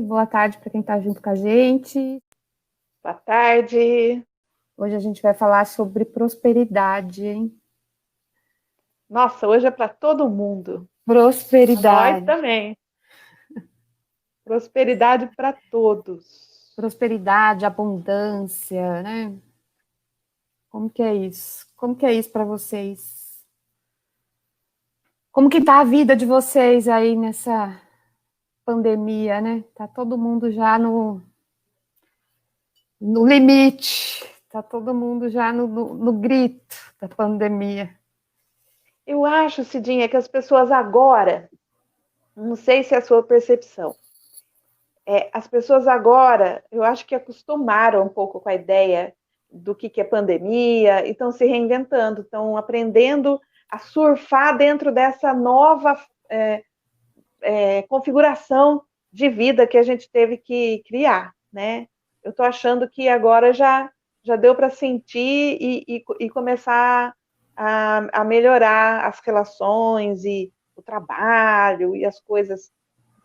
boa tarde para quem está junto com a gente. Boa tarde. Hoje a gente vai falar sobre prosperidade, hein? Nossa, hoje é para todo mundo. Prosperidade. Nós também. Prosperidade para todos. Prosperidade, abundância, né? Como que é isso? Como que é isso para vocês? Como que tá a vida de vocês aí nessa pandemia, né? Tá todo mundo já no limite, tá todo mundo já no grito da pandemia. Eu acho, Cidinha, que as pessoas agora, não sei se é a sua percepção, as pessoas agora, eu acho que acostumaram um pouco com a ideia do que é pandemia e estão se reinventando, estão aprendendo a surfar dentro dessa nova configuração de vida que a gente teve que criar, né? Eu estou achando que agora já deu para sentir e começar a melhorar as relações e o trabalho e as coisas.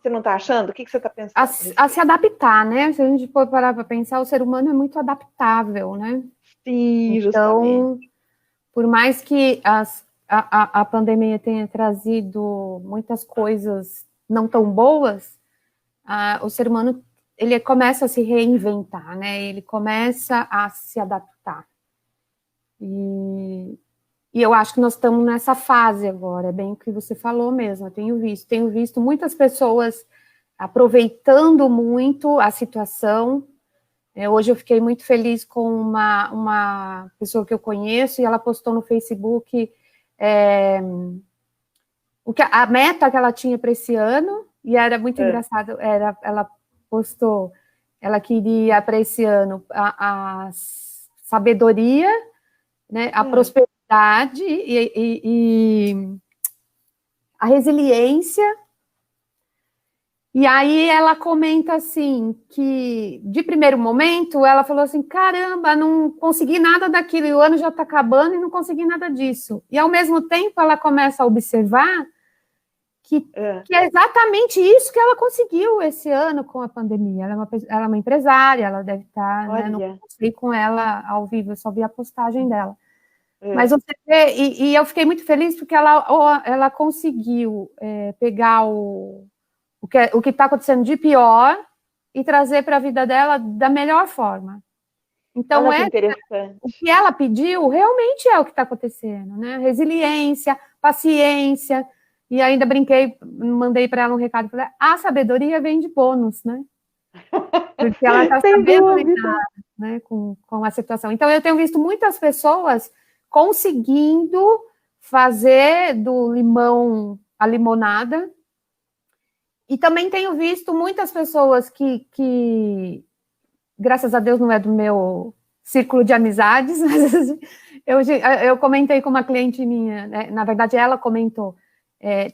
Você não está achando? O que você está pensando? A se adaptar, né? Se a gente for parar para pensar, o ser humano é muito adaptável, né? Sim, justamente. Então, por mais que a pandemia tenha trazido muitas coisas não tão boas, o ser humano ele começa a se reinventar, né? Ele começa a se adaptar. E eu acho que nós estamos nessa fase agora, é bem o que você falou mesmo, eu tenho visto muitas pessoas aproveitando muito a situação. Hoje eu fiquei muito feliz com uma pessoa que eu conheço, e ela postou no Facebook a meta que ela tinha para esse ano, e era muito engraçado, ela postou, ela queria para esse ano a sabedoria, né, a prosperidade e a resiliência. E aí ela comenta assim, que de primeiro momento ela falou assim, caramba, não consegui nada daquilo, e o ano já está acabando e não consegui nada disso. E ao mesmo tempo ela começa a observar que é exatamente isso que ela conseguiu esse ano com a pandemia. Ela é uma empresária, ela deve estar, né, não conversei com ela ao vivo, eu só vi a postagem dela. Mas você vê, e eu fiquei muito feliz porque ela conseguiu pegar o que está acontecendo de pior e trazer para a vida dela da melhor forma. Então, o que ela pediu realmente é o que está acontecendo, né? Resiliência, paciência, e ainda brinquei, mandei para ela um recado, falei, a sabedoria vem de bônus, né? Porque ela está sabendo lidar, né, com a situação. Então, eu tenho visto muitas pessoas conseguindo fazer do limão a limonada. E também tenho visto muitas pessoas que graças a Deus não é do meu círculo de amizades, mas eu comentei com uma cliente minha, né? Na verdade ela comentou,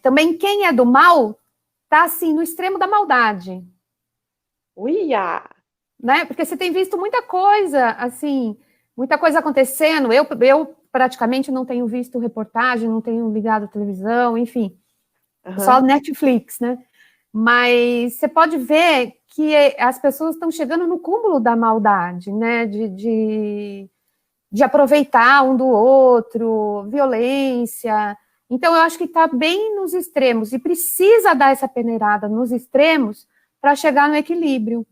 também quem é do mal está assim, no extremo da maldade. Uia! Né? Porque você tem visto muita coisa, assim, muita coisa acontecendo, eu praticamente não tenho visto reportagem, não tenho ligado a televisão, enfim, só Netflix, né? Mas você pode ver que as pessoas estão chegando no cúmulo da maldade, né? De aproveitar um do outro, violência. Então, eu acho que está bem nos extremos, e precisa dar essa peneirada nos extremos para chegar no equilíbrio.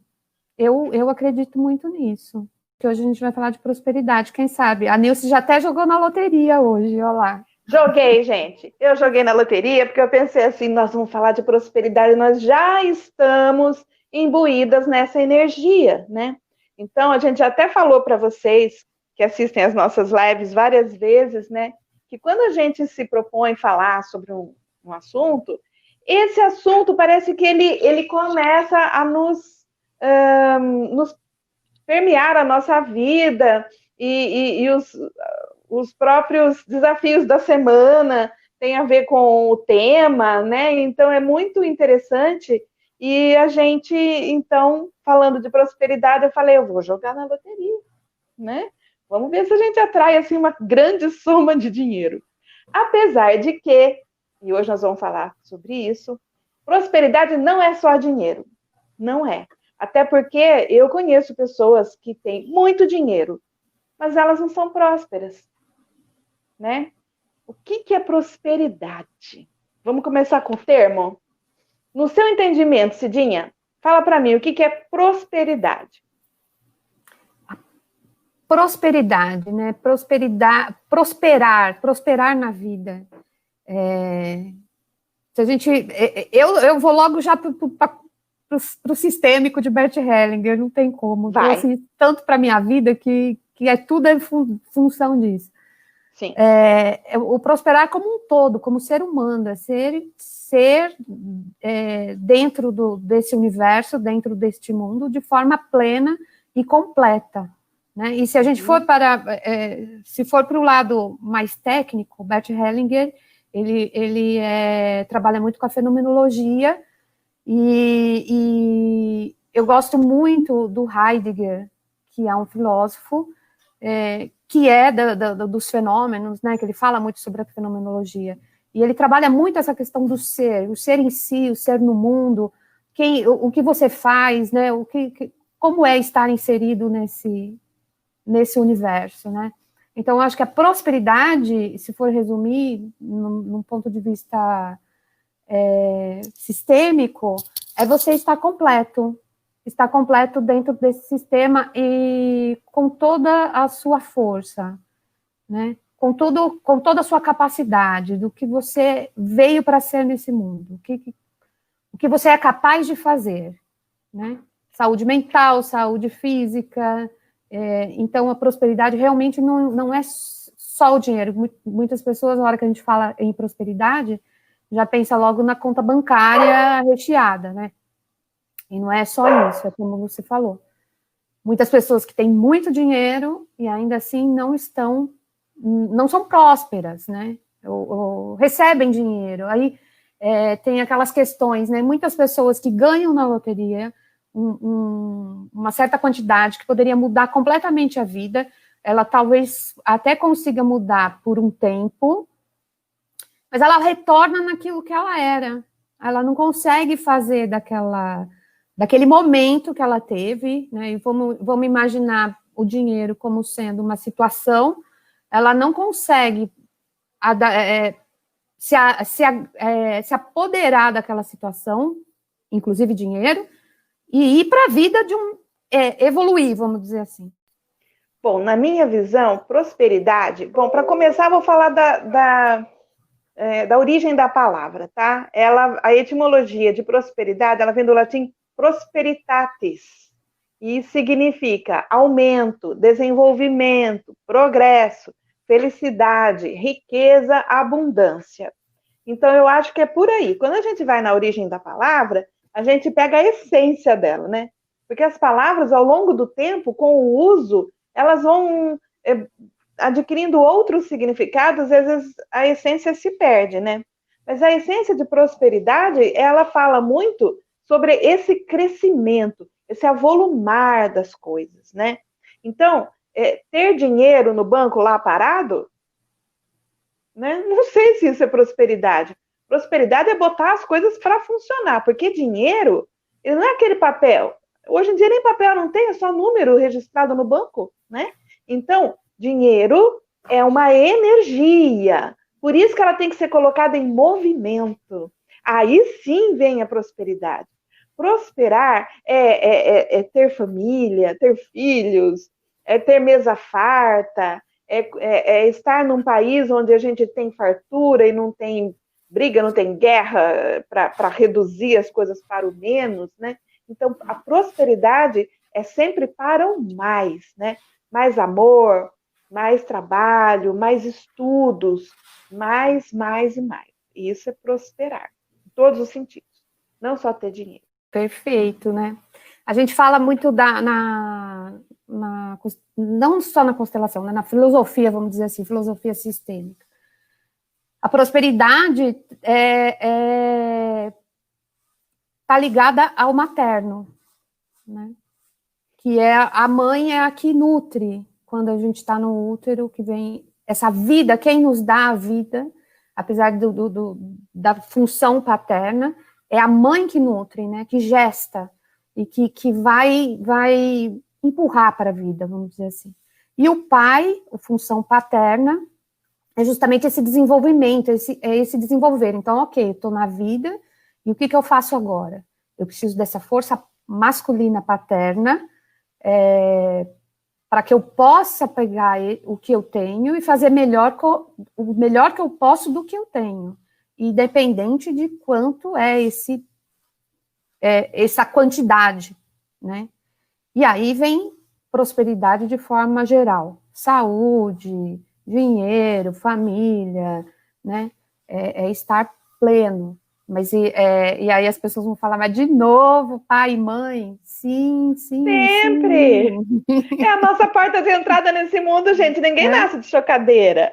Eu acredito muito nisso. Que hoje a gente vai falar de prosperidade, quem sabe? A Nilce já até jogou na loteria hoje, olha lá. Joguei, gente. Eu joguei na loteria porque eu pensei assim, nós vamos falar de prosperidade, nós já estamos imbuídas nessa energia, né? Então, a gente até falou para vocês que assistem as nossas lives várias vezes, né? Que quando a gente se propõe falar sobre um assunto, esse assunto parece que ele começa a nos permear a nossa vida e os próprios desafios da semana tem a ver com o tema, né? Então é muito interessante. E a gente, então, falando de prosperidade, eu falei, eu vou jogar na loteria, né? Vamos ver se a gente atrai assim uma grande soma de dinheiro. Apesar de que, e hoje nós vamos falar sobre isso, prosperidade não é só dinheiro. Não é. Até porque eu conheço pessoas que têm muito dinheiro, mas elas não são prósperas, né? O que é prosperidade? Vamos começar com o termo? No seu entendimento, Cidinha, fala para mim, o que é prosperidade? Prosperidade, né? Prosperar na vida. Se a gente, eu vou logo já para o sistêmico de Bert Hellinger, não tem como. Vai. Assim, tanto para a minha vida que tudo é função disso. Sim. O prosperar como um todo, como ser humano, é ser dentro desse universo, dentro deste mundo, de forma plena e completa. Né? E se a gente for se for para o lado mais técnico, Bert Hellinger, ele trabalha muito com a fenomenologia, e eu gosto muito do Heidegger, que é um filósofo, que dos fenômenos, né, que ele fala muito sobre a fenomenologia, e ele trabalha muito essa questão do ser, o ser em si, o ser no mundo, o que você faz, né, como é estar inserido nesse universo, né? Então, eu acho que a prosperidade, se for resumir, num ponto de vista sistêmico, é você estar completo dentro desse sistema e com toda a sua força, né? Com toda a sua capacidade, do que você veio para ser nesse mundo, o que você é capaz de fazer, né? Saúde mental, saúde física. Então, a prosperidade realmente não é só o dinheiro. Muitas pessoas, na hora que a gente fala em prosperidade, já pensa logo na conta bancária recheada, né? E não é só isso, é como você falou. Muitas pessoas que têm muito dinheiro e ainda assim não são prósperas, né? Ou recebem dinheiro. Aí tem aquelas questões, né? Muitas pessoas que ganham na loteria uma certa quantidade que poderia mudar completamente a vida, ela talvez até consiga mudar por um tempo, mas ela retorna naquilo que ela era. Ela não consegue fazer daquele momento que ela teve, né? E vamos imaginar o dinheiro como sendo uma situação, ela não consegue se apoderar daquela situação, inclusive dinheiro, e ir para a vida evoluir, vamos dizer assim. Bom, na minha visão, prosperidade... Bom, para começar, vou falar da origem da palavra, tá? A etimologia de prosperidade, ela vem do latim prosperitatis, e significa aumento, desenvolvimento, progresso, felicidade, riqueza, abundância. Então, eu acho que é por aí. Quando a gente vai na origem da palavra, a gente pega a essência dela, né? Porque as palavras, ao longo do tempo, com o uso, elas vão adquirindo outros significados, às vezes a essência se perde, né? Mas a essência de prosperidade, ela fala muito sobre esse crescimento, esse avolumar das coisas, né? Então, ter dinheiro no banco lá parado, né? Não sei se isso é prosperidade. Prosperidade é botar as coisas para funcionar, porque dinheiro, ele não é aquele papel. Hoje em dia nem papel não tem, é só número registrado no banco, né? Então, dinheiro é uma energia. Por isso que ela tem que ser colocada em movimento. Aí sim vem a prosperidade. Prosperar é ter família, ter filhos, é ter mesa farta, é estar num país onde a gente tem fartura e não tem briga, não tem guerra para reduzir as coisas para o menos, né? Então, a prosperidade é sempre para o mais, né? Mais amor, mais trabalho, mais estudos, mais e mais. Isso é prosperar, em todos os sentidos, não só ter dinheiro. Perfeito, né? A gente fala muito não só na constelação, né? Na filosofia, vamos dizer assim, filosofia sistêmica. A prosperidade está ligada ao materno, né? Que a mãe é a que nutre, quando a gente está no útero, que vem essa vida, quem nos dá a vida, apesar da função paterna, é a mãe que nutre, né? Que gesta. e que vai empurrar para a vida, vamos dizer assim. E o pai, a função paterna, é justamente esse desenvolvimento, esse desenvolver. Então, ok, estou na vida, e o que eu faço agora? Eu preciso dessa força masculina paterna, para que eu possa pegar o que eu tenho e fazer o melhor que eu posso do que eu tenho, independente de quanto é essa quantidade, né? E aí vem prosperidade de forma geral, saúde, dinheiro, família, né? Estar pleno. Mas e aí as pessoas vão falar, mas de novo, pai e mãe? Sim, sim, sempre! Sim. É a nossa porta de entrada nesse mundo, gente. Ninguém nasce de chocadeira.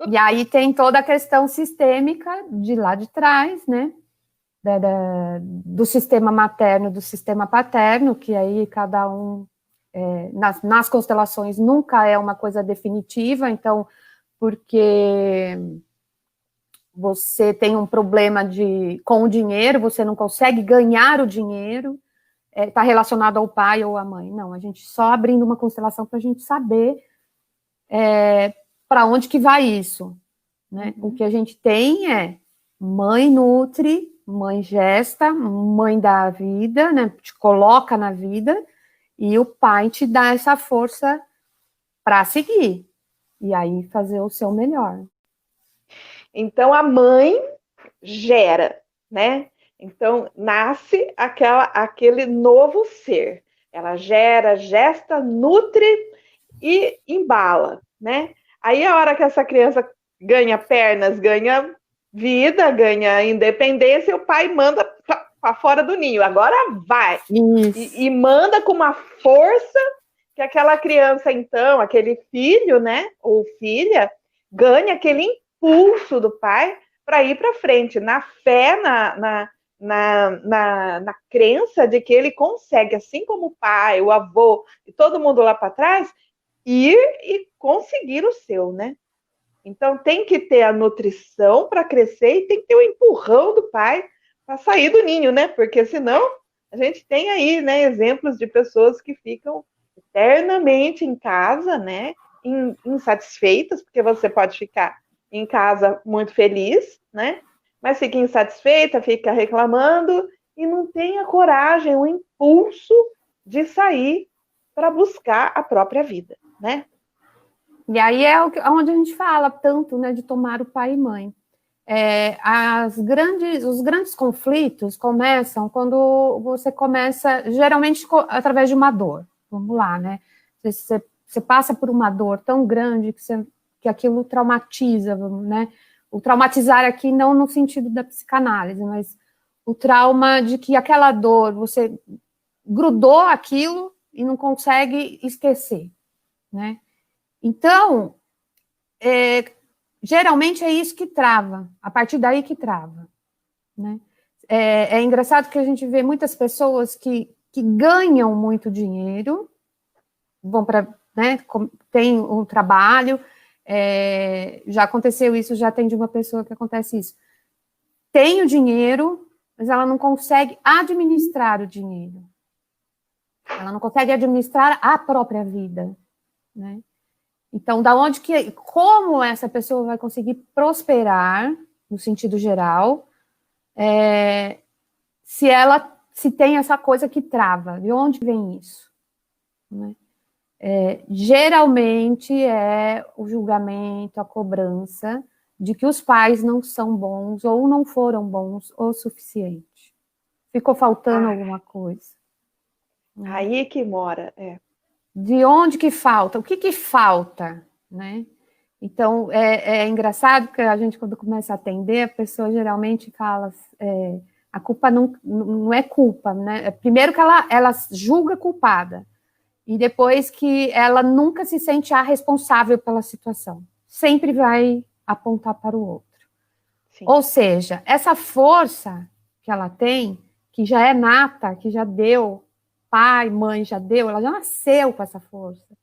E aí tem toda a questão sistêmica de lá de trás, né? Do sistema materno, do sistema paterno, que aí cada um, nas constelações, nunca é uma coisa definitiva, então, porque você tem um problema com o dinheiro, você não consegue ganhar o dinheiro, está relacionado ao pai ou à mãe. Não, a gente só abrindo uma constelação para a gente saber para onde que vai isso, né? O que a gente tem é mãe nutre, mãe gesta, mãe dá a vida, né? Te coloca na vida, e o pai te dá essa força para seguir, e aí fazer o seu melhor. Então, a mãe gera, né? Então, nasce aquele novo ser. Ela gera, gesta, nutre e embala, né? Aí, a hora que essa criança ganha pernas, ganha vida, ganha independência, o pai manda para fora do ninho. Agora vai! E manda com uma força que aquela criança, então, aquele filho, né? Ou filha, ganha aquele impulso do pai para ir para frente, na fé, na crença de que ele consegue, assim como o pai, o avô e todo mundo lá para trás, ir e conseguir o seu, né? Então tem que ter a nutrição para crescer e tem que ter o empurrão do pai para sair do ninho, né? Porque senão a gente tem aí, né, exemplos de pessoas que ficam eternamente em casa, né? Insatisfeitas, porque você pode ficar em casa muito feliz, né? Mas fica insatisfeita, fica reclamando e não tem a coragem, o impulso de sair para buscar a própria vida, né? E aí é onde a gente fala tanto, né, de tomar o pai e mãe. Os grandes conflitos começam quando você começa, geralmente através de uma dor. Vamos lá, né? Você passa por uma dor tão grande que aquilo traumatiza, né? O traumatizar aqui não no sentido da psicanálise, mas o trauma de que aquela dor, você grudou aquilo e não consegue esquecer, né? Então, geralmente é isso que trava, a partir daí que trava, né? É engraçado que a gente vê muitas pessoas que ganham muito dinheiro, vão para, né, tem um trabalho, já aconteceu isso, já tem de uma pessoa que acontece isso. Tem o dinheiro, mas ela não consegue administrar o dinheiro. Ela não consegue administrar a própria vida, né? Então, como essa pessoa vai conseguir prosperar, no sentido geral, se tem essa coisa que trava? De onde vem isso? Né? Geralmente é o julgamento, a cobrança de que os pais não são bons ou não foram bons o suficiente. Ficou faltando alguma coisa. Né? Aí que mora, De onde que falta? O que falta, né? Então, é engraçado que a gente, quando começa a atender, a pessoa geralmente fala, a culpa não é culpa, né? Primeiro que ela julga culpada, e depois que ela nunca se sente a responsável pela situação. Sempre vai apontar para o outro. Sim. Ou seja, essa força que ela tem, que já é nata, que já deu, pai, mãe já deu, ela já nasceu com essa força,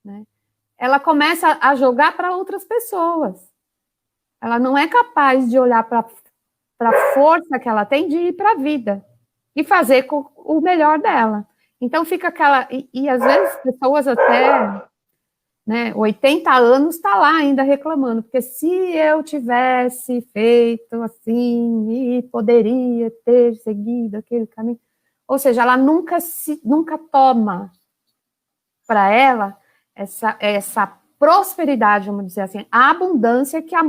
né? Ela começa a jogar para outras pessoas. Ela não é capaz de olhar para a força que ela tem de ir para a vida, e fazer o melhor dela. Então fica aquela... E às vezes pessoas até, né, 80 anos está lá ainda reclamando, porque se eu tivesse feito assim, e poderia ter seguido aquele caminho... Ou seja, ela nunca toma para ela essa prosperidade, vamos dizer assim, a abundância que a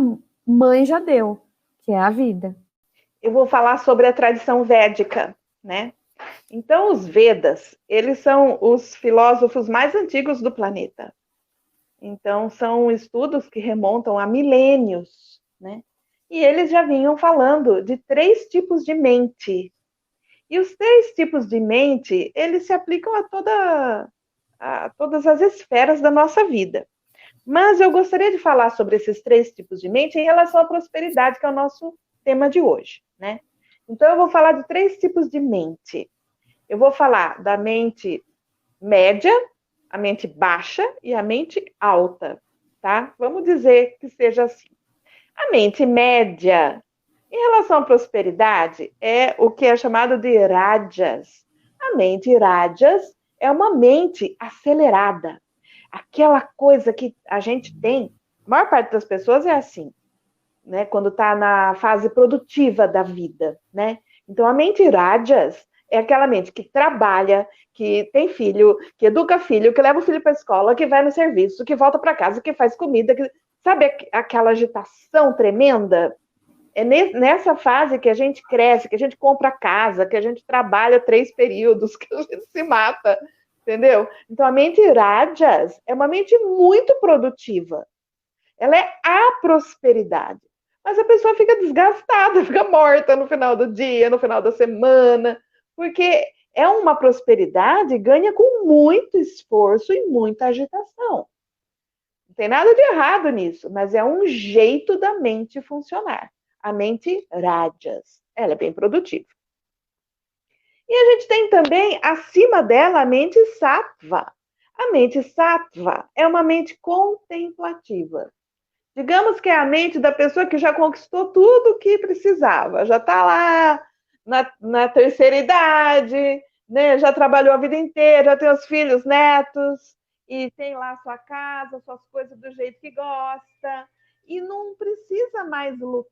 mãe já deu, que é a vida. Eu vou falar sobre a tradição védica, né? Então, os Vedas, eles são os filósofos mais antigos do planeta. Então, são estudos que remontam a milênios, né? E eles já vinham falando de 3 tipos de mente. E os 3 tipos de mente, eles se aplicam a todas as esferas da nossa vida. Mas eu gostaria de falar sobre esses 3 tipos de mente em relação à prosperidade, que é o nosso tema de hoje, né? Então, eu vou falar de 3 tipos de mente. Eu vou falar da mente média, a mente baixa e a mente alta, tá? Vamos dizer que seja assim. A mente média, em relação à prosperidade, é o que é chamado de rajas. A mente rajas é uma mente acelerada. Aquela coisa que a gente tem, a maior parte das pessoas é assim, né? Quando está na fase produtiva da vida, né? Então, a mente rajas é aquela mente que trabalha, que tem filho, que educa filho, que leva o filho para a escola, que vai no serviço, que volta para casa, que faz comida, sabe aquela agitação tremenda? É nessa fase que a gente cresce, que a gente compra casa, que a gente trabalha 3 períodos, que a gente se mata, entendeu? Então, a mente rajas é uma mente muito produtiva. Ela é a prosperidade. Mas a pessoa fica desgastada, fica morta no final do dia, no final da semana, porque é uma prosperidade ganha com muito esforço e muita agitação. Não tem nada de errado nisso, mas é um jeito da mente funcionar. A mente rajas, ela é bem produtiva. E a gente tem também, acima dela, a mente sattva. A mente sattva é uma mente contemplativa. Digamos que é a mente da pessoa que já conquistou tudo o que precisava, já está lá na terceira idade, né? Já trabalhou a vida inteira, já tem os filhos, netos, e tem lá sua casa, suas coisas do jeito que gosta, e não precisa mais lutar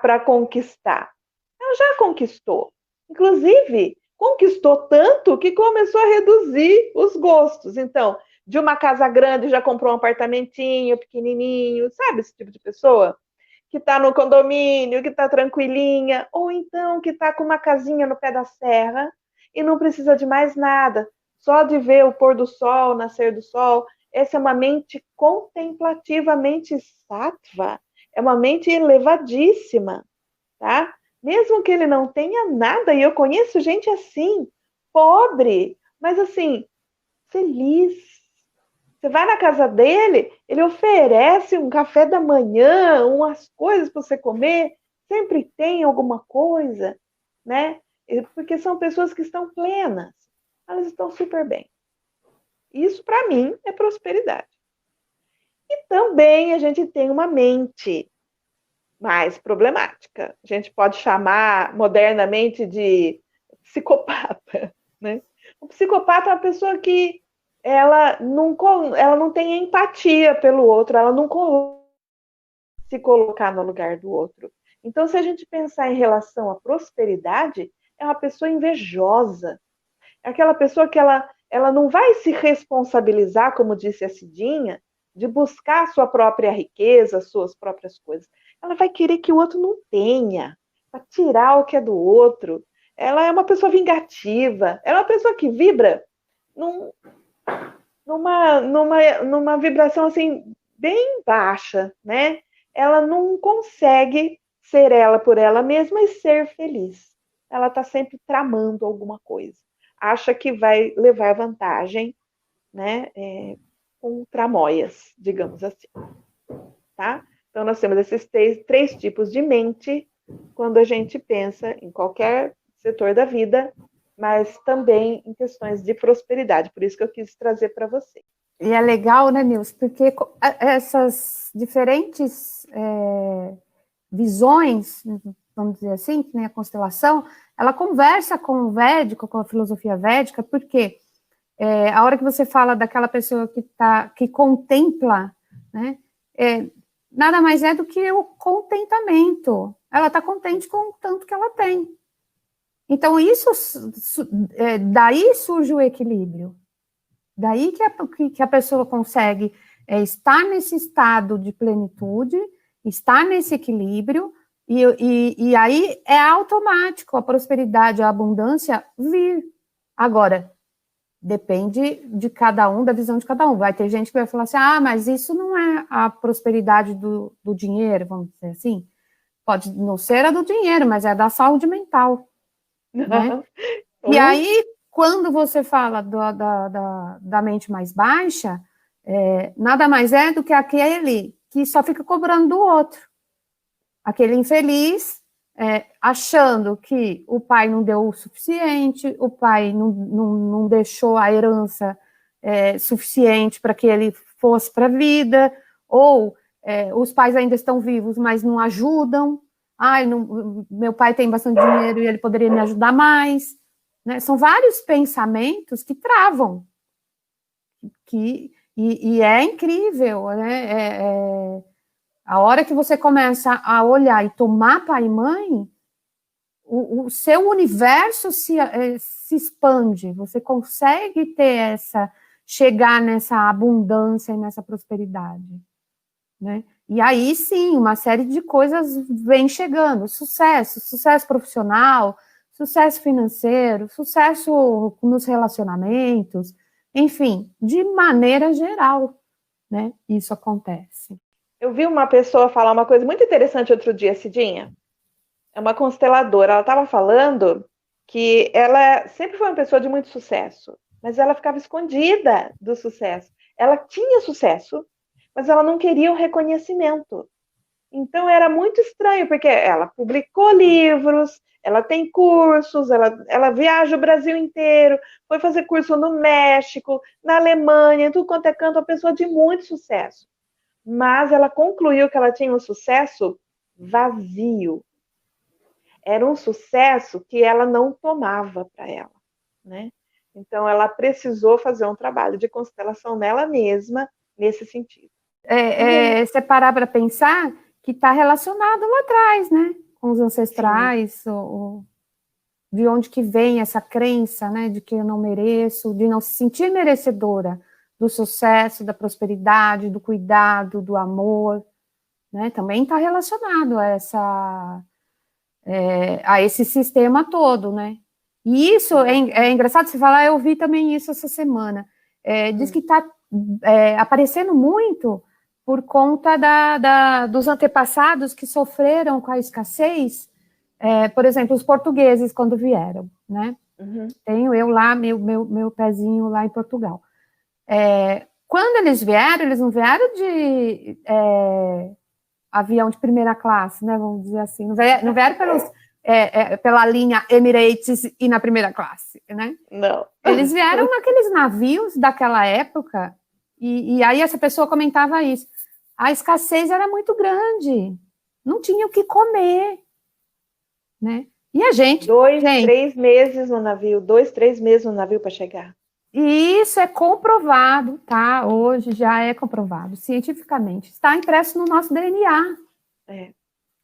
para conquistar. Ela já conquistou. Inclusive, conquistou tanto que começou a reduzir os gostos. Então, de uma casa grande já comprou um apartamentinho pequenininho, sabe esse tipo de pessoa? Que está no condomínio, que está tranquilinha, ou então que está com uma casinha no pé da serra e não precisa de mais nada, só de ver o pôr do sol, o nascer do sol. Essa é uma mente contemplativa, mente sattva, é uma mente elevadíssima, tá? Mesmo que ele não tenha nada, e eu conheço gente assim, pobre, mas assim, feliz. Você vai na casa dele, ele oferece um café da manhã, umas coisas para você comer, sempre tem alguma coisa, né? Porque são pessoas que estão plenas, elas estão super bem. Isso, para mim, é prosperidade. E também a gente tem uma mente mais problemática. A gente pode chamar modernamente de psicopata, né? O psicopata é uma pessoa que ela não tem empatia pelo outro, ela não se colocar no lugar do outro. Então, se a gente pensar em relação à prosperidade, é uma pessoa invejosa. É aquela pessoa que ela não vai se responsabilizar, como disse a Cidinha, de buscar a sua própria riqueza, suas próprias coisas. Ela vai querer que o outro não tenha, para tirar o que é do outro. Ela é uma pessoa vingativa, ela é uma pessoa que vibra numa vibração assim bem baixa, né? Ela não consegue ser ela por ela mesma e ser feliz. Ela está sempre tramando alguma coisa. Acha que vai levar vantagem, né? Com tramóias, digamos assim. Tá? Então, nós temos esses 3 tipos de mente quando a gente pensa em qualquer setor da vida, mas também em questões de prosperidade. Por isso que eu quis trazer para você. E é legal, né, Nilce? Porque essas diferentes visões vamos dizer assim, que nem a constelação, ela conversa com o védico, com a filosofia védica, porque a hora que você fala daquela pessoa que contempla, né, nada mais é do que o contentamento. Ela está contente com o tanto que ela tem. Então, daí surge o equilíbrio. Daí que a pessoa consegue estar nesse estado de plenitude, estar nesse equilíbrio, e aí é automático a prosperidade, a abundância vir. Agora, depende de cada um, da visão de cada um. Vai ter gente que vai falar assim, mas isso não é a prosperidade do dinheiro, vamos dizer assim. Pode não ser a do dinheiro, mas é da saúde mental. Né? E aí, quando você fala da mente mais baixa, nada mais é do que aquele que só fica cobrando do outro. Aquele infeliz, achando que o pai não deu o suficiente, o pai não deixou a herança suficiente para que ele fosse para a vida, ou os pais ainda estão vivos, mas não ajudam. Meu pai tem bastante dinheiro e ele poderia me ajudar mais. Né? São vários pensamentos que travam. E é incrível, né? A hora que você começa a olhar e tomar pai e mãe, o seu universo se expande. Você consegue chegar nessa abundância e nessa prosperidade. Né? E aí, sim, uma série de coisas vem chegando. Sucesso profissional, sucesso financeiro, sucesso nos relacionamentos, enfim, de maneira geral, né? Isso acontece. Eu vi uma pessoa falar uma coisa muito interessante outro dia, Cidinha. É uma consteladora. Ela estava falando que ela sempre foi uma pessoa de muito sucesso, mas ela ficava escondida do sucesso. Ela tinha sucesso, mas ela não queria o reconhecimento. Então era muito estranho, porque ela publicou livros, ela tem cursos, ela viaja o Brasil inteiro, foi fazer curso no México, na Alemanha, em tudo quanto é canto, uma pessoa de muito sucesso. Mas ela concluiu que ela tinha um sucesso vazio. Era um sucesso que ela não tomava para ela, né? Então ela precisou fazer um trabalho de constelação nela mesma, nesse sentido. Você parar para pensar que está relacionado lá atrás, né? Com os ancestrais, de onde que vem essa crença, né? De que eu não mereço, de não se sentir merecedora do sucesso, da prosperidade, do cuidado, do amor, né? Também está relacionado a esse sistema todo, né? E isso é engraçado você falar, eu vi também isso essa semana. Diz que está aparecendo muito por conta dos antepassados que sofreram com a escassez, por exemplo, os portugueses quando vieram, né? Uhum. Tenho eu lá, meu pezinho lá em Portugal. Quando eles não vieram de avião de primeira classe, né? Vamos dizer assim, não vieram pela linha Emirates e na primeira classe, né? Não. Eles vieram naqueles navios daquela época, e aí essa pessoa comentava isso. A escassez era muito grande, não tinha o que comer, né? E a gente... 3 meses no navio, 2, 3 meses no navio para chegar. E isso é comprovado, tá? Hoje já é comprovado, cientificamente. Está impresso no nosso DNA.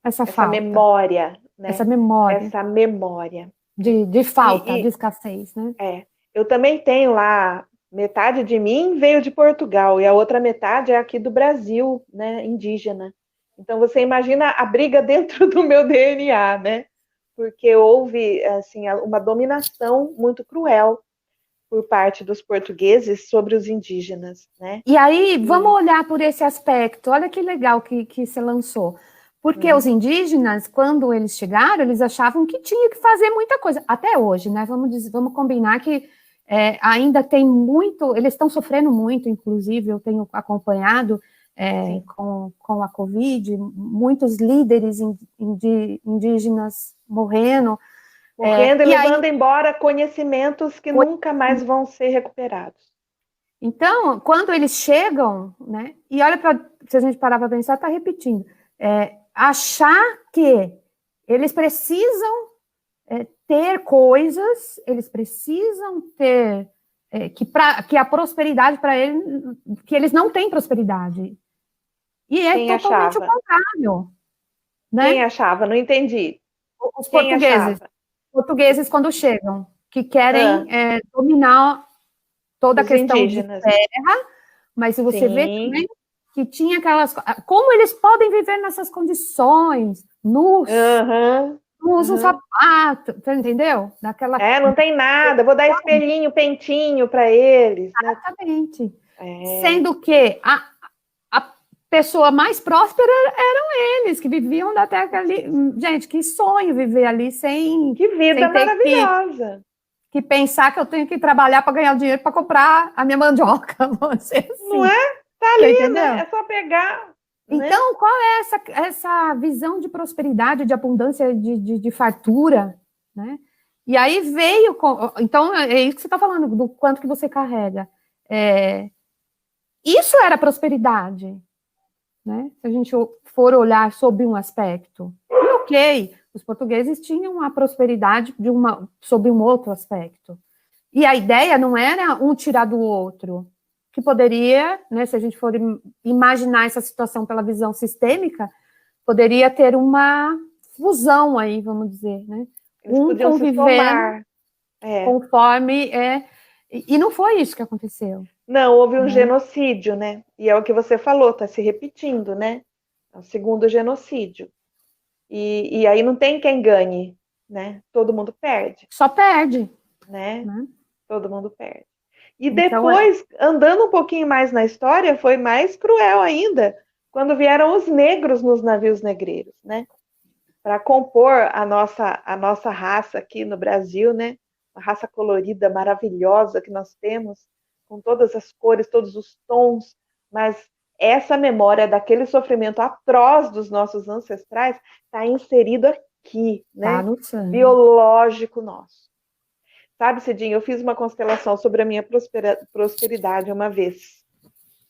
Essa falta. Memória, né? Essa memória. Essa memória. De falta, de escassez, né? Eu também tenho lá, metade de mim veio de Portugal e a outra metade é aqui do Brasil, né? Indígena. Então você imagina a briga dentro do meu DNA, né? Porque houve, assim, uma dominação muito cruel por parte dos portugueses sobre os indígenas, né? E aí, vamos olhar por esse aspecto. Olha que legal que você lançou. Porque os indígenas, quando eles chegaram, eles achavam que tinha que fazer muita coisa. Até hoje, né? Vamos combinar que ainda tem muito... Eles estão sofrendo muito, inclusive, eu tenho acompanhado com a Covid, muitos líderes indígenas morrendo. E levando embora conhecimentos que nunca mais vão ser recuperados. Então, quando eles chegam, né? E olha, se a gente parar para pensar, está repetindo. Achar que eles precisam ter coisas, eles precisam ter que a prosperidade para eles, que eles não têm prosperidade. E é Quem totalmente achava? o contrário. Né? Quem achava? Não entendi. Os portugueses quando chegam, que querem dominar toda a questão indígenas. De terra, mas se você vê também que tinha aquelas... Como eles podem viver nessas condições, nus, não usam sapato, entendeu? Não tem nada, vou dar espelhinho, pentinho para eles. Exatamente. Né? Sendo que a pessoa mais próspera eram eles, que viviam da terra ali. Gente, que sonho viver ali sem... Que vida maravilhosa! Que pensar que eu tenho que trabalhar para ganhar dinheiro para comprar a minha mandioca. Assim. Não é? Tá ali, né? É só pegar. Então, qual é essa visão de prosperidade, de abundância, de fartura, né? E aí veio... Então, é isso que você está falando, do quanto que você carrega. Isso era prosperidade, né? Se a gente for olhar sob um aspecto. E ok, os portugueses tinham a prosperidade sob um outro aspecto. E a ideia não era um tirar do outro, que poderia, né, se a gente for imaginar essa situação pela visão sistêmica, poderia ter uma fusão aí, vamos dizer, né? Eles podiam convivendo conforme e não foi isso que aconteceu. Não, houve um genocídio, né? E é o que você falou, está se repetindo, né? É o segundo genocídio. E aí não tem quem ganhe, né? Todo mundo perde. Só perde. Né? Todo mundo perde. E então, depois, andando um pouquinho mais na história, foi mais cruel ainda, quando vieram os negros nos navios negreiros, né? Para compor a nossa raça aqui no Brasil, né? Uma raça colorida, maravilhosa que nós temos, com todas as cores, todos os tons, mas essa memória daquele sofrimento atroz dos nossos ancestrais está inserido aqui, né? Tá no sangue. Biológico nosso. Sabe, Cidinha, eu fiz uma constelação sobre a minha prosperidade uma vez.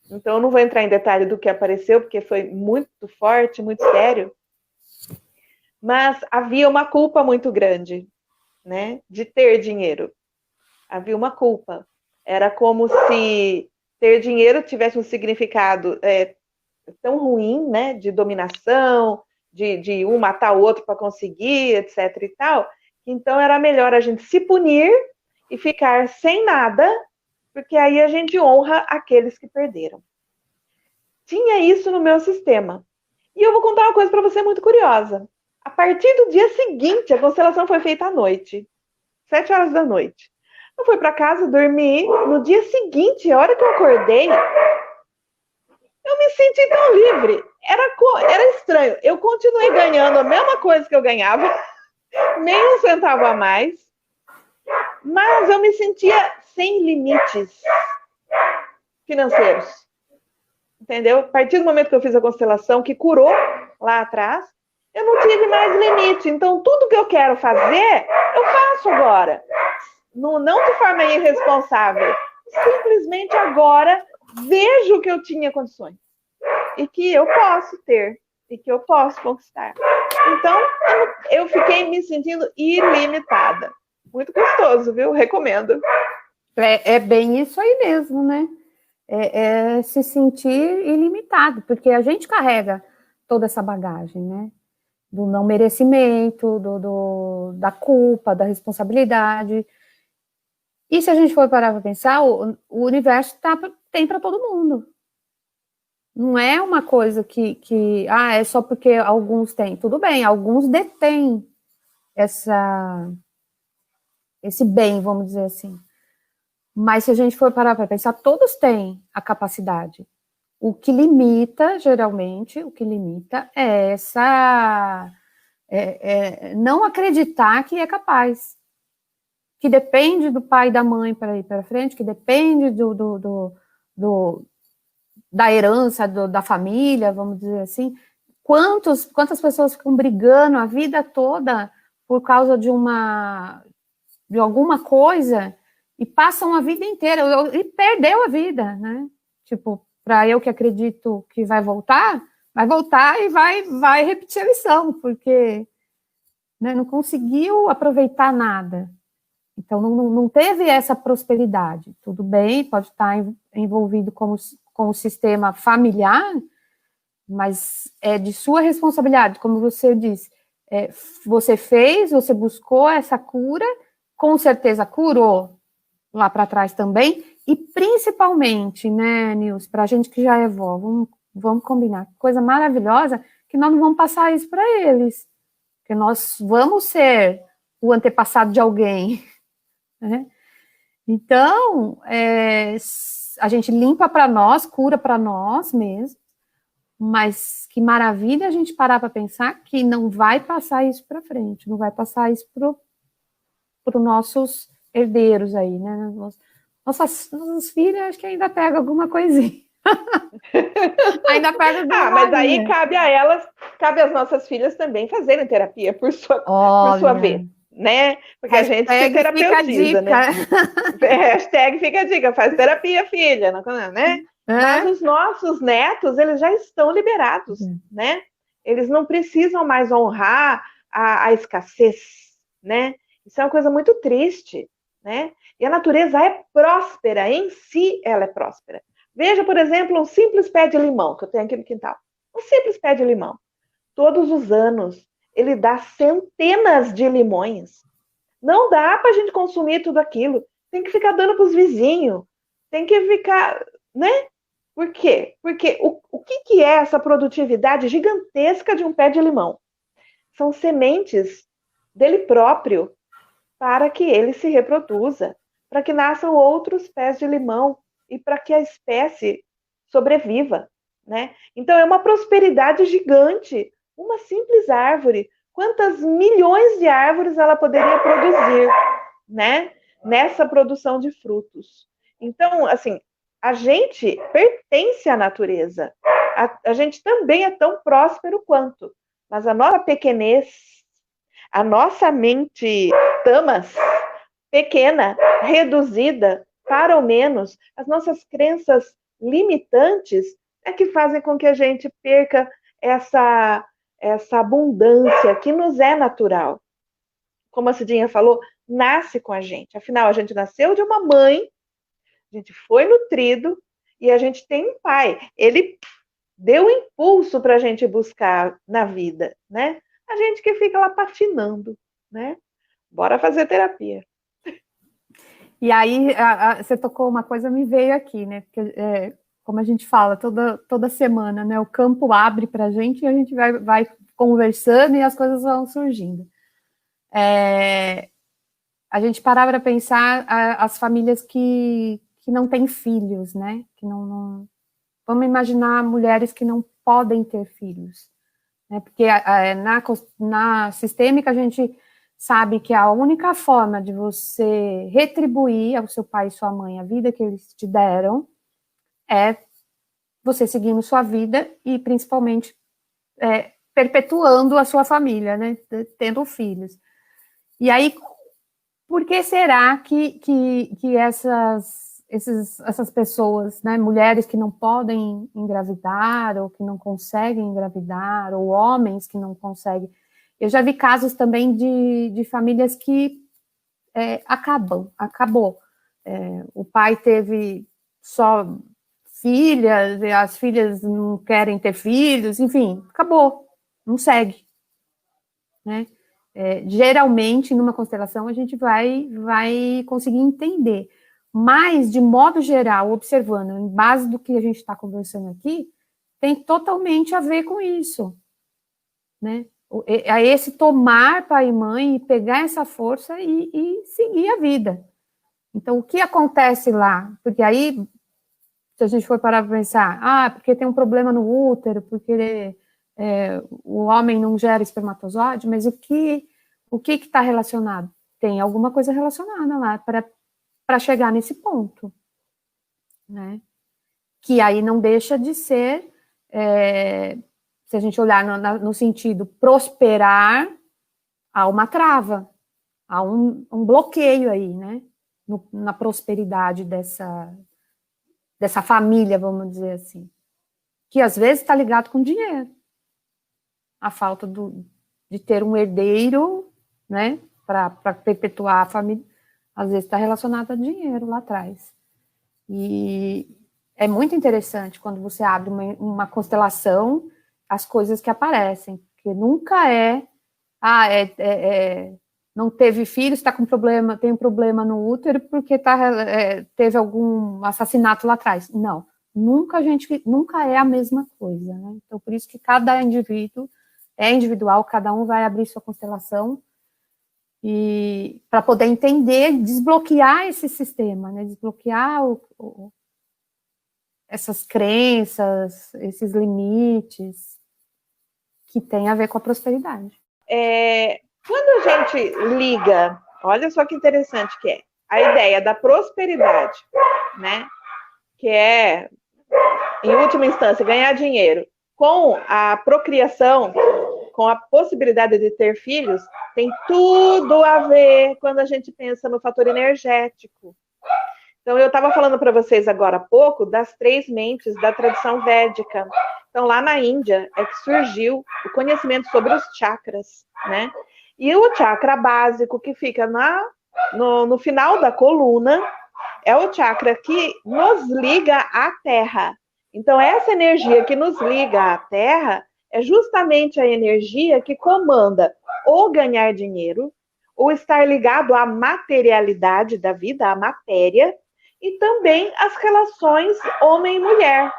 Então, eu não vou entrar em detalhe do que apareceu, porque foi muito forte, muito sério. Mas havia uma culpa muito grande, né, de ter dinheiro. Havia uma culpa. Era como se ter dinheiro tivesse um significado tão ruim, né, de dominação, de um matar o outro para conseguir, etc. e tal. Então, era melhor a gente se punir e ficar sem nada, porque aí a gente honra aqueles que perderam. Tinha isso no meu sistema. E eu vou contar uma coisa para você muito curiosa. A partir do dia seguinte, a constelação foi feita à noite, 7 horas da noite. Eu fui para casa, dormi. No dia seguinte, a hora que eu acordei, eu me senti tão livre. Era estranho. Eu continuei ganhando a mesma coisa que eu ganhava, nem um centavo a mais, mas eu me sentia sem limites financeiros. Entendeu? A partir do momento que eu fiz a constelação, que curou lá atrás, eu não tive mais limite. Então, tudo que eu quero fazer, eu faço agora. Não de forma irresponsável. Simplesmente agora vejo que eu tinha condições. E que eu posso ter. E que eu posso conquistar. Então, eu fiquei me sentindo ilimitada. Muito gostoso, viu? Recomendo. É bem isso aí mesmo, né? É se sentir ilimitado, porque a gente carrega toda essa bagagem, né? Do não merecimento, da culpa, da responsabilidade. E se a gente for parar para pensar, o universo tem para todo mundo. Não é uma coisa que é só porque alguns têm. Tudo bem, alguns detêm esse bem, vamos dizer assim. Mas se a gente for parar para pensar, todos têm a capacidade. O que limita, geralmente, é não acreditar que é capaz. Que depende do pai e da mãe para ir para frente, que depende da herança da família, vamos dizer assim. Quantas pessoas ficam brigando a vida toda por causa de alguma coisa e passam a vida inteira e perdeu a vida, né? Tipo, para eu que acredito que vai voltar e vai repetir a lição, porque né? Não conseguiu aproveitar nada. Então, não teve essa prosperidade. Tudo bem, pode estar envolvido com o sistema familiar, mas é de sua responsabilidade, como você disse. Você fez, você buscou essa cura, com certeza curou lá para trás também, e principalmente, né, Nils, para a gente que já é vó, vamos combinar, coisa maravilhosa, que nós não vamos passar isso para eles, porque nós vamos ser o antepassado de alguém, né? Então, a gente limpa para nós, cura para nós mesmo, mas que maravilha a gente parar para pensar que não vai passar isso para frente, não vai passar isso para os nossos herdeiros aí, né? Nossas filhas, acho que ainda pega alguma coisinha. Ainda pega alguma coisinha. Mas aí cabe às nossas filhas também fazerem terapia por sua vez, né? Porque a gente se terapeutiza, né? Hashtag fica a dica, faz terapia, filha, né? Mas os nossos netos, eles já estão liberados, né? Eles não precisam mais honrar a escassez, né? Isso é uma coisa muito triste, né? E a natureza é próspera, em si ela é próspera. Veja, por exemplo, um simples pé de limão que eu tenho aqui no quintal. Um simples pé de limão. Todos os anos, ele dá centenas de limões. Não dá para a gente consumir tudo aquilo. Tem que ficar dando para os vizinhos. Tem que ficar, né? Por quê? Porque o que é essa produtividade gigantesca de um pé de limão? São sementes dele próprio para que ele se reproduza, para que nasçam outros pés de limão e para que a espécie sobreviva, né? Então é uma prosperidade gigante, uma simples árvore. Quantas milhões de árvores ela poderia produzir, né? Nessa produção de frutos. Então, assim, a gente pertence à natureza. A gente também é tão próspero quanto, mas a nossa pequenez, a nossa mente tamas, pequena, reduzida, para o menos, as nossas crenças limitantes é que fazem com que a gente perca essa abundância que nos é natural. Como a Cidinha falou, nasce com a gente. Afinal, a gente nasceu de uma mãe, a gente foi nutrido e a gente tem um pai. Ele deu impulso para a gente buscar na vida, né? A gente que fica lá patinando, né? Bora fazer terapia. E aí, você tocou uma coisa, me veio aqui, né? Porque, como a gente fala toda semana, né? O campo abre para a gente e a gente vai conversando e as coisas vão surgindo. A gente parar para pensar as famílias que não têm filhos, né? Que não... Vamos imaginar mulheres que não podem ter filhos, né? Porque na sistêmica a gente sabe que a única forma de você retribuir ao seu pai e sua mãe a vida que eles te deram é você seguindo sua vida e principalmente perpetuando a sua família, né? Tendo filhos. E aí, por que será que essas pessoas, né, mulheres que não podem engravidar, ou que não conseguem engravidar, ou homens que não conseguem... Eu já vi casos também de famílias que acabou. O pai teve só filhas, e as filhas não querem ter filhos, enfim, acabou, não segue, né? Geralmente, numa constelação, a gente vai conseguir entender. Mas, de modo geral, observando, em base do que a gente está conversando aqui, tem totalmente a ver com isso, né? A esse tomar pai e mãe e pegar essa força e seguir a vida. Então, o que acontece lá? Porque aí, se a gente for parar para pensar, porque tem um problema no útero, porque o homem não gera espermatozoide, mas o que está relacionado? Tem alguma coisa relacionada lá para chegar nesse ponto, né? Que aí não deixa de ser, se a gente olhar no sentido prosperar, há uma trava, há um bloqueio aí, né? Na prosperidade dessa família, vamos dizer assim, que às vezes está ligado com dinheiro. A falta de ter um herdeiro né? Para perpetuar a família, às vezes está relacionado a dinheiro lá atrás. E é muito interessante quando você abre uma constelação, as coisas que aparecem, porque nunca não teve filho, está com problema, tem um problema no útero porque teve algum assassinato lá atrás. Não, nunca é a mesma coisa, né? Então, por isso que cada indivíduo é individual, cada um vai abrir sua constelação e para poder entender, desbloquear esse sistema, né? Desbloquear essas crenças, esses limites que tem a ver com a prosperidade. Quando a gente liga, olha só que interessante que é, a ideia da prosperidade, né? Que é, em última instância, ganhar dinheiro, com a procriação, com a possibilidade de ter filhos, tem tudo a ver quando a gente pensa no fator energético. Então, eu estava falando para vocês agora há pouco das 3 mentes da tradição védica. Então, lá na Índia é que surgiu o conhecimento sobre os chakras, né? E o chakra básico, que fica no final da coluna, é o chakra que nos liga à Terra. Então, essa energia que nos liga à Terra é justamente a energia que comanda ou ganhar dinheiro, ou estar ligado à materialidade da vida, à matéria, e também as relações homem e mulher,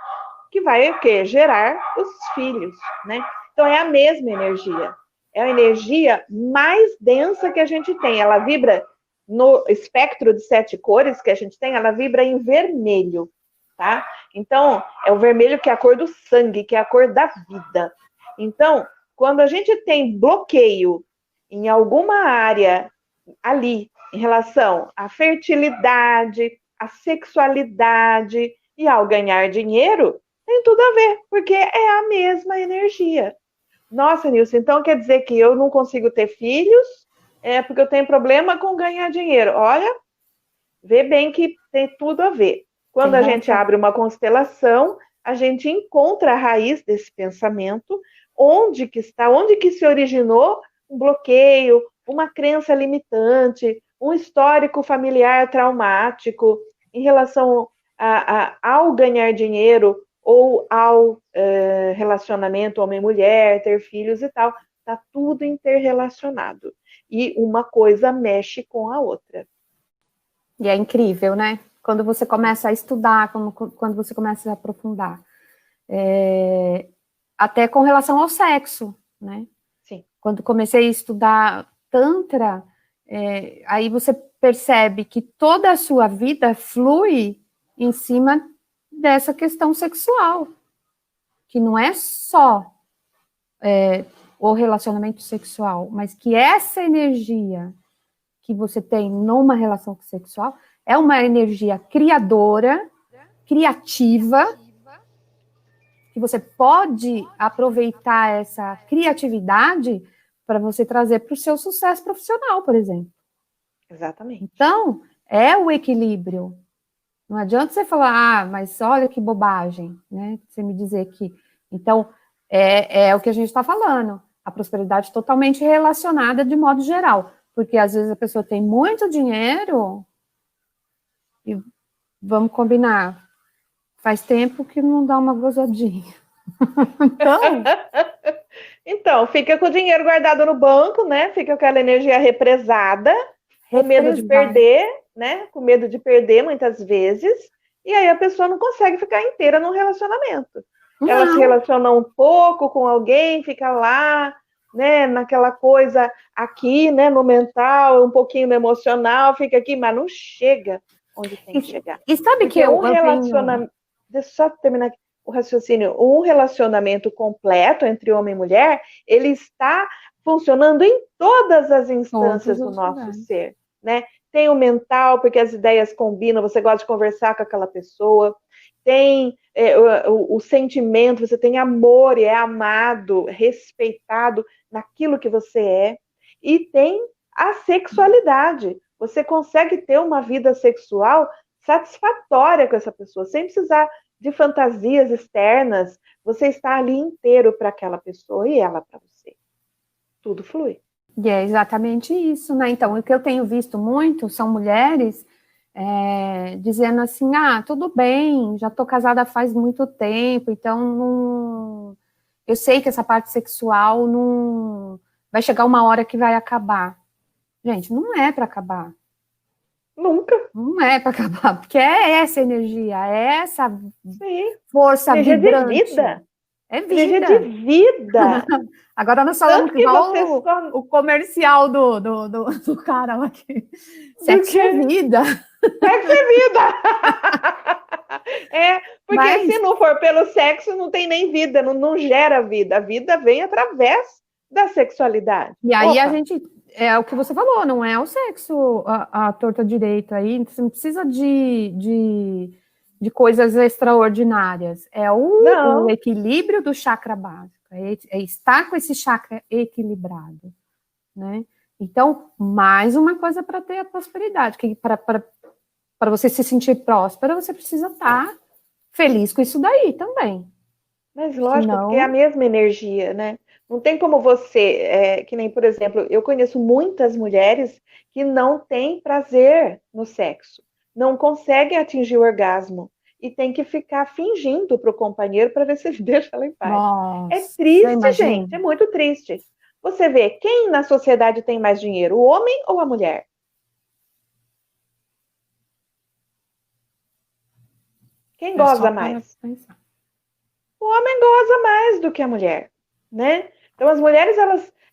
que vai o quê? Gerar os filhos, né? Então, é a mesma energia. É a energia mais densa que a gente tem. Ela vibra no espectro de 7 cores que a gente tem, ela vibra em vermelho, tá? Então, é o vermelho que é a cor do sangue, que é a cor da vida. Então, quando a gente tem bloqueio em alguma área ali, em relação à fertilidade, à sexualidade e ao ganhar dinheiro, tem tudo a ver, porque é a mesma energia. Nossa, Nilson, então quer dizer que eu não consigo ter filhos porque eu tenho problema com ganhar dinheiro. Olha, vê bem que tem tudo a ver. Quando a gente abre uma constelação, a gente encontra a raiz desse pensamento, onde que se originou um bloqueio, uma crença limitante, um histórico familiar traumático em relação ao ganhar dinheiro ou ao relacionamento homem-mulher, ter filhos e tal. Está tudo interrelacionado. E uma coisa mexe com a outra. E é incrível, né? Quando você começa a estudar, quando você começa a aprofundar. Até com relação ao sexo, né? Sim. Quando comecei a estudar Tantra, aí você percebe que toda a sua vida flui em cima dessa questão sexual, que não é só o relacionamento sexual, mas que essa energia que você tem numa relação sexual é uma energia criadora, criativa, que você pode aproveitar essa criatividade para você trazer para o seu sucesso profissional, por exemplo. Exatamente. Então, é o equilíbrio. Não adianta você falar, mas olha que bobagem, né? Você me dizer que... Então, é o que a gente está falando. A prosperidade totalmente relacionada de modo geral. Porque, às vezes, a pessoa tem muito dinheiro e, vamos combinar, faz tempo que não dá uma gozadinha. Então, fica com o dinheiro guardado no banco, né? Fica com aquela energia represada, com medo de perder, né? Com medo de perder muitas vezes. E aí a pessoa não consegue ficar inteira num relacionamento. Não. Ela se relaciona um pouco com alguém, fica lá, né? Naquela coisa aqui, né? No mental, um pouquinho no emocional, fica aqui, mas não chega onde tem que chegar. E sabe que um relacionamento... Deixa eu só terminar aqui o raciocínio. Um relacionamento completo entre homem e mulher, ele está funcionando em todas as instâncias do nosso ser, né? Tem o mental, porque as ideias combinam, você gosta de conversar com aquela pessoa. Tem o sentimento, você tem amor e é amado, respeitado naquilo que você é. E tem a sexualidade. Você consegue ter uma vida sexual satisfatória com essa pessoa, sem precisar de fantasias externas. Você está ali inteiro para aquela pessoa e ela para você. Tudo flui. E é exatamente isso, né? Então, o que eu tenho visto muito são mulheres dizendo assim, tudo bem, já estou casada faz muito tempo, então eu sei que essa parte sexual não vai chegar uma hora que vai acabar. Gente, não é para acabar. Nunca. Não é para acabar, porque é essa energia, é essa força energia vibrante. De vida. É vida. Energia de vida. Agora nós falamos que igual o comercial do cara lá que sexo é vida. Sexo é vida. Porque se não for pelo sexo, não tem nem vida, não gera vida. A vida vem através da sexualidade. E aí a gente, é o que você falou, não é o sexo a torta direita aí, você não precisa de coisas extraordinárias, é o equilíbrio do chakra básico, é estar com esse chakra equilibrado, né? Então, mais uma coisa para ter a prosperidade, que para você se sentir próspera, você precisa estar feliz com isso daí também. Mas lógico, porque é a mesma energia, né? Não tem como você, que nem, por exemplo, eu conheço muitas mulheres que não têm prazer no sexo, não conseguem atingir o orgasmo e tem que ficar fingindo para o companheiro para ver se ele deixa ela em paz. Nossa, é triste, gente, é muito triste. Você vê, quem na sociedade tem mais dinheiro, o homem ou a mulher? Quem goza mais? O homem goza mais do que a mulher, né? Então, as mulheres,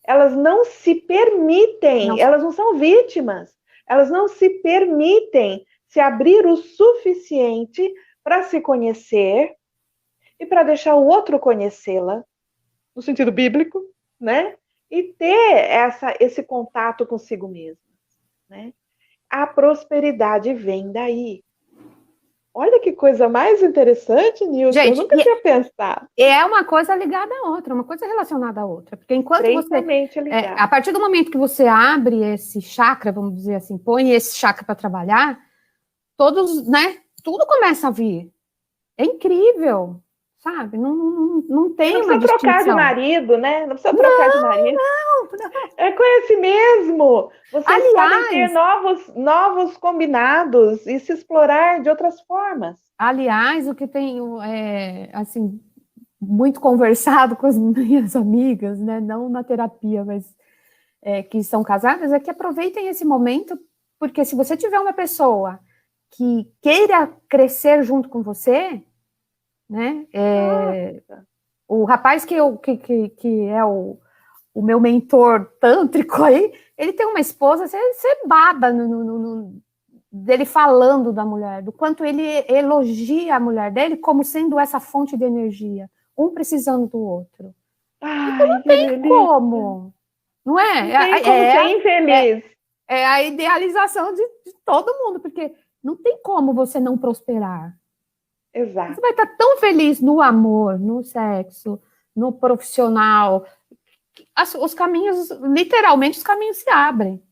elas não se permitem, elas não são vítimas, elas não se permitem se abrir o suficiente para se conhecer e para deixar o outro conhecê-la, no sentido bíblico, né? E ter esse contato consigo mesma, né? A prosperidade vem daí. Olha que coisa mais interessante, Nilson. Eu nunca tinha pensado. É uma coisa ligada à outra, uma coisa relacionada à outra. Porque enquanto a partir do momento que você abre esse chakra, vamos dizer assim, põe esse chakra para trabalhar, todos, né? Tudo começa a vir. É incrível, sabe? Não tem uma distinção. Não precisa trocar de marido, né? Não precisa trocar de marido. Não. É com esse mesmo. Vocês podem ter novos combinados e se explorar de outras formas. Aliás, o que tenho, assim, muito conversado com as minhas amigas, né? Não na terapia, mas que são casadas, é que aproveitem esse momento, porque se você tiver uma pessoa que queira crescer junto com você, né? O rapaz que é o meu mentor tântrico aí, ele tem uma esposa, você baba dele falando da mulher, do quanto ele elogia a mulher dele como sendo essa fonte de energia, um precisando do outro. Então não tem como, não é? Não tem como ser infeliz. É a idealização de todo mundo, porque não tem como você não prosperar. Exato. Você vai estar tão feliz no amor, no sexo, no profissional. Os caminhos, literalmente, os caminhos se abrem.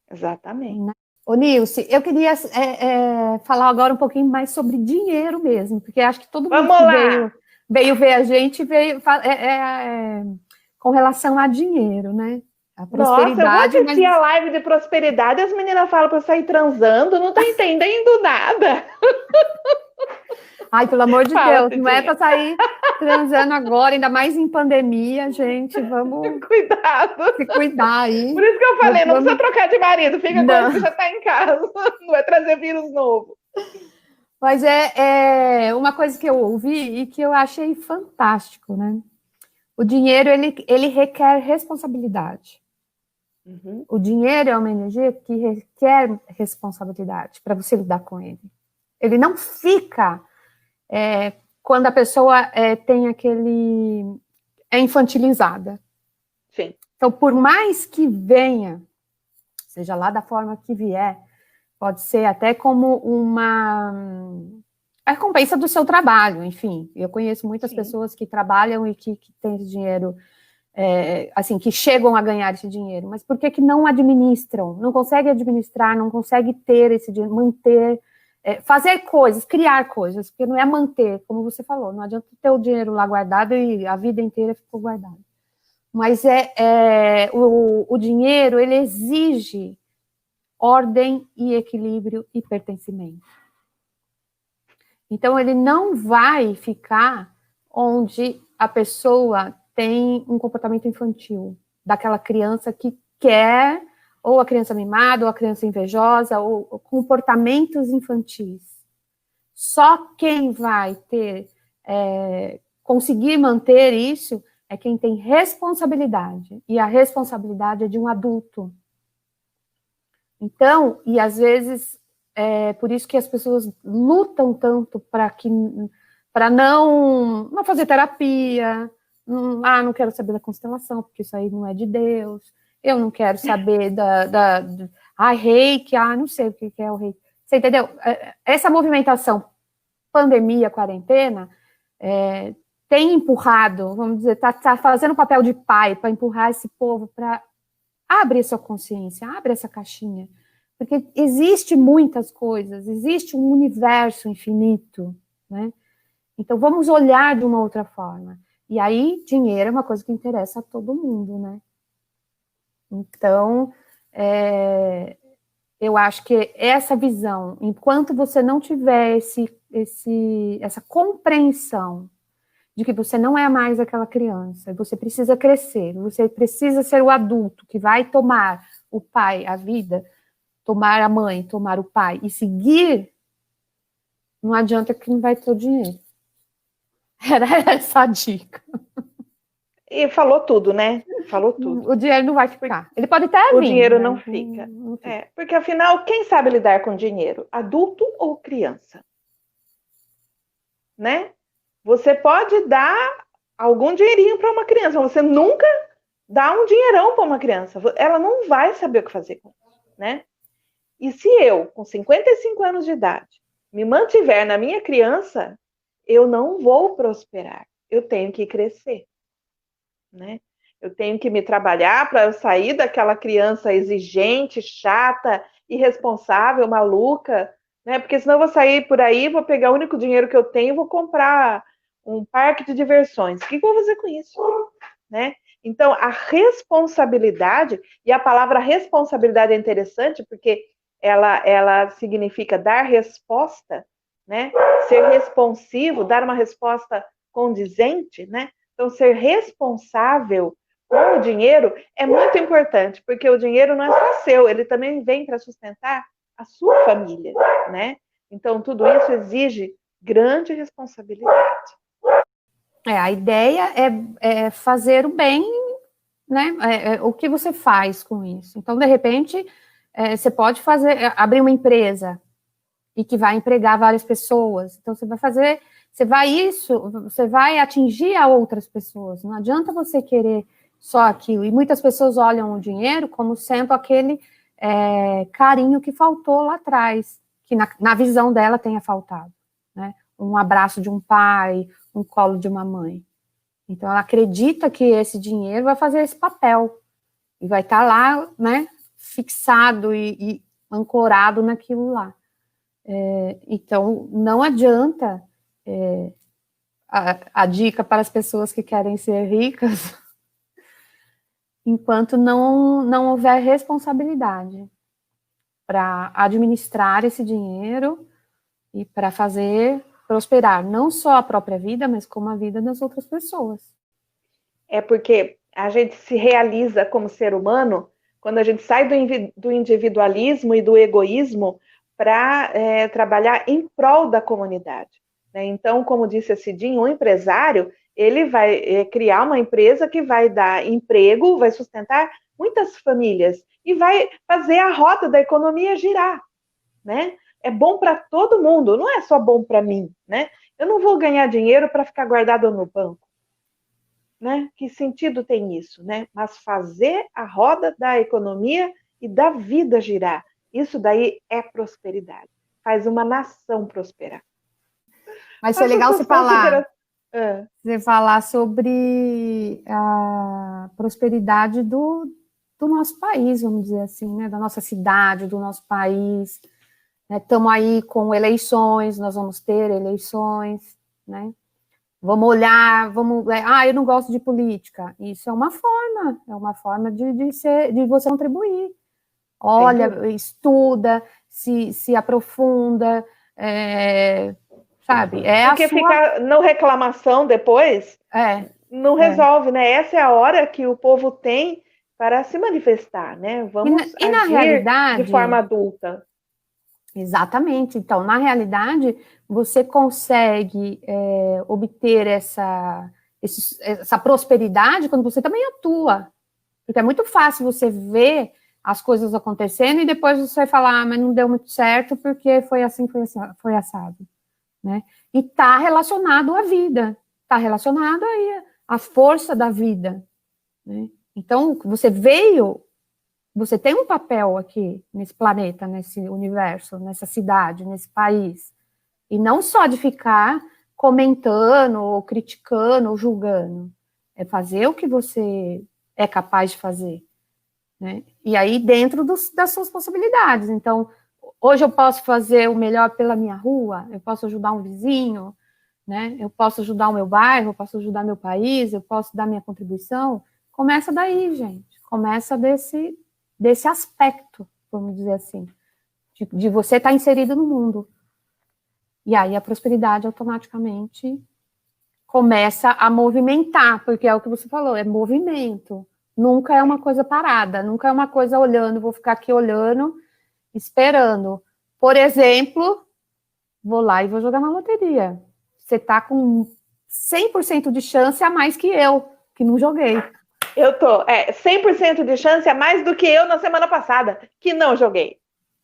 Exatamente. Ô, Nilce, eu queria falar agora um pouquinho mais sobre dinheiro mesmo, porque acho que todo mundo que veio ver a gente veio com relação a dinheiro, né? A prosperidade. Nossa, eu vou assistir a live de prosperidade, as meninas falam para sair transando, não tô entendendo nada. Ai, pelo amor de Deus, não é para sair transando agora, ainda mais em pandemia, gente, vamos se cuidar aí. Por isso que eu falei, não precisa trocar de marido, fica com ele que já tá em casa, não vai trazer vírus novo. Mas é uma coisa que eu ouvi e que eu achei fantástico, né? O dinheiro, ele requer responsabilidade. Uhum. O dinheiro é uma energia que requer responsabilidade para você lidar com ele. Ele não fica quando a pessoa tem é infantilizada. Sim. Então, por mais que venha, seja lá da forma que vier, pode ser até como uma recompensa do seu trabalho, enfim. Eu conheço muitas pessoas que trabalham e que têm esse dinheiro, assim, que chegam a ganhar esse dinheiro, mas por que não administram? Não conseguem administrar, não conseguem ter esse dinheiro, manter, fazer coisas, criar coisas, porque não é manter, como você falou, não adianta ter o dinheiro lá guardado e a vida inteira ficou guardado. Mas o dinheiro, ele exige ordem e equilíbrio e pertencimento. Então, ele não vai ficar onde a pessoa tem um comportamento infantil, daquela criança que quer, ou a criança mimada, ou a criança invejosa, ou comportamentos infantis. Só quem vai conseguir manter isso é quem tem responsabilidade, e a responsabilidade é de um adulto. Então, e às vezes, por isso que as pessoas lutam tanto para não fazer terapia, não quero saber da constelação, porque isso aí não é de Deus, eu não quero saber reiki, não sei o que é o reiki. Você entendeu? Essa movimentação, pandemia, quarentena, tem empurrado, vamos dizer, tá fazendo papel de pai para empurrar esse povo para abre sua consciência, abre essa caixinha, porque existe muitas coisas, existe um universo infinito, né? Então, vamos olhar de uma outra forma. E aí, dinheiro é uma coisa que interessa a todo mundo, né? Então, eu acho que essa visão, enquanto você não tiver essa compreensão de que você não é mais aquela criança, você precisa crescer, você precisa ser o adulto que vai tomar o pai, a vida, tomar a mãe, tomar o pai e seguir, não adianta que não vai ter o dinheiro. Era essa a dica. E falou tudo, né? Falou tudo. O dinheiro não vai ficar. Ele pode até vir. O dinheiro não fica. Não fica. Porque afinal, quem sabe lidar com dinheiro? Adulto ou criança? Né? Você pode dar algum dinheirinho para uma criança, mas você nunca dá um dinheirão para uma criança. Ela não vai saber o que fazer com isso, né? E se eu, com 55 anos de idade, me mantiver na minha criança, eu não vou prosperar. Eu tenho que crescer, né? Eu tenho que me trabalhar para eu sair daquela criança exigente, chata, irresponsável, maluca, né? Porque senão eu vou sair por aí, vou pegar o único dinheiro que eu tenho e vou comprar um parque de diversões. O que eu vou fazer com isso? Né? Então, a responsabilidade, e a palavra responsabilidade é interessante porque ela significa dar resposta, né? Ser responsivo, dar uma resposta condizente, né? Então, ser responsável com o dinheiro é muito importante, porque o dinheiro não é só seu, ele também vem para sustentar a sua família, né? Então, tudo isso exige grande responsabilidade. A ideia é fazer o bem, né? O que você faz com isso. Então, de repente, você pode abrir uma empresa e que vai empregar várias pessoas. Então, você vai atingir a outras pessoas. Não adianta você querer só aquilo. E muitas pessoas olham o dinheiro como sendo aquele carinho que faltou lá atrás, que na visão dela tenha faltado, né? Um abraço de um pai, um colo de uma mãe. Então, ela acredita que esse dinheiro vai fazer esse papel e vai estar lá, né, fixado e ancorado naquilo lá. Então, não adianta a dica para as pessoas que querem ser ricas enquanto não houver responsabilidade para administrar esse dinheiro e para fazer prosperar não só a própria vida, mas como a vida das outras pessoas. É porque a gente se realiza como ser humano quando a gente sai do individualismo e do egoísmo para trabalhar em prol da comunidade, né? Então, como disse a Cidinha, o empresário, ele vai criar uma empresa que vai dar emprego, vai sustentar muitas famílias e vai fazer a roda da economia girar, né? É bom para todo mundo, não é só bom para mim, né? Eu não vou ganhar dinheiro para ficar guardado no banco, né? Que sentido tem isso, né? Mas fazer a roda da economia e da vida girar, isso daí é prosperidade. Faz uma nação prosperar. Mas isso é legal você falar sobre a prosperidade do nosso país, vamos dizer assim, né? Da nossa cidade, do nosso país. Estamos aí com eleições, nós vamos ter eleições, né? Vamos olhar, eu não gosto de política. Isso é uma forma de você contribuir. Olha, estuda, se aprofunda, sabe? Porque ficar no reclamação depois não resolve, né? Essa é a hora que o povo tem para se manifestar, né? Vamos e na agir realidade, de forma adulta. Exatamente. Então, na realidade, você consegue obter essa prosperidade quando você também atua. Porque é muito fácil você ver as coisas acontecendo e depois você falar, mas não deu muito certo porque foi assim, foi assado. Né? E está relacionado à vida, está relacionado aí à força da vida. Né? Então, você tem um papel aqui nesse planeta, nesse universo, nessa cidade, nesse país. E não só de ficar comentando, ou criticando, ou julgando. É fazer o que você é capaz de fazer. Né? E aí, dentro das suas possibilidades. Então, hoje eu posso fazer o melhor pela minha rua, eu posso ajudar um vizinho, né? Eu posso ajudar o meu bairro, eu posso ajudar meu país, eu posso dar minha contribuição. Começa daí, gente. Começa desse aspecto, vamos dizer assim, de você estar inserido no mundo. E aí a prosperidade automaticamente começa a movimentar, porque é o que você falou, é movimento. Nunca é uma coisa parada, nunca é uma coisa olhando, vou ficar aqui olhando, esperando. Por exemplo, vou lá e vou jogar na loteria. Você está com 100% de chance a mais que eu, que não joguei. Eu tô, 100% de chance a mais do que eu na semana passada, que não joguei.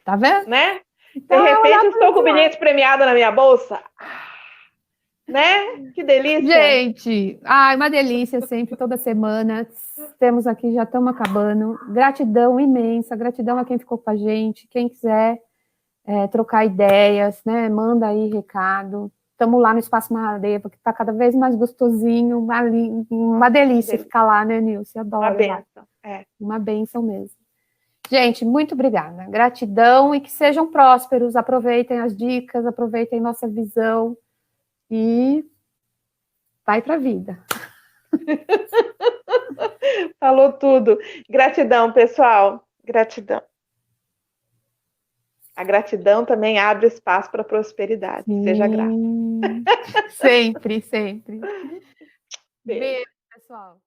Tá vendo? Né? Então, de repente, estou com o bilhete premiado na minha bolsa. Né? Que delícia. Gente, uma delícia sempre, toda semana. Temos aqui, já estamos acabando. Gratidão imensa, gratidão a quem ficou com a gente. Quem quiser trocar ideias, né? Manda aí recado. Estamos lá no Espaço Mahadeva, que está cada vez mais gostosinho, uma delícia ficar lá, né, Nilce? Adoro. Uma bênção. Uma bênção mesmo. Gente, muito obrigada. Gratidão e que sejam prósperos. Aproveitem as dicas, aproveitem nossa visão e vai para a vida. Falou tudo. Gratidão, pessoal. Gratidão. A gratidão também abre espaço para a prosperidade. Sim. Seja grato. Sempre, sempre. Beijo, pessoal.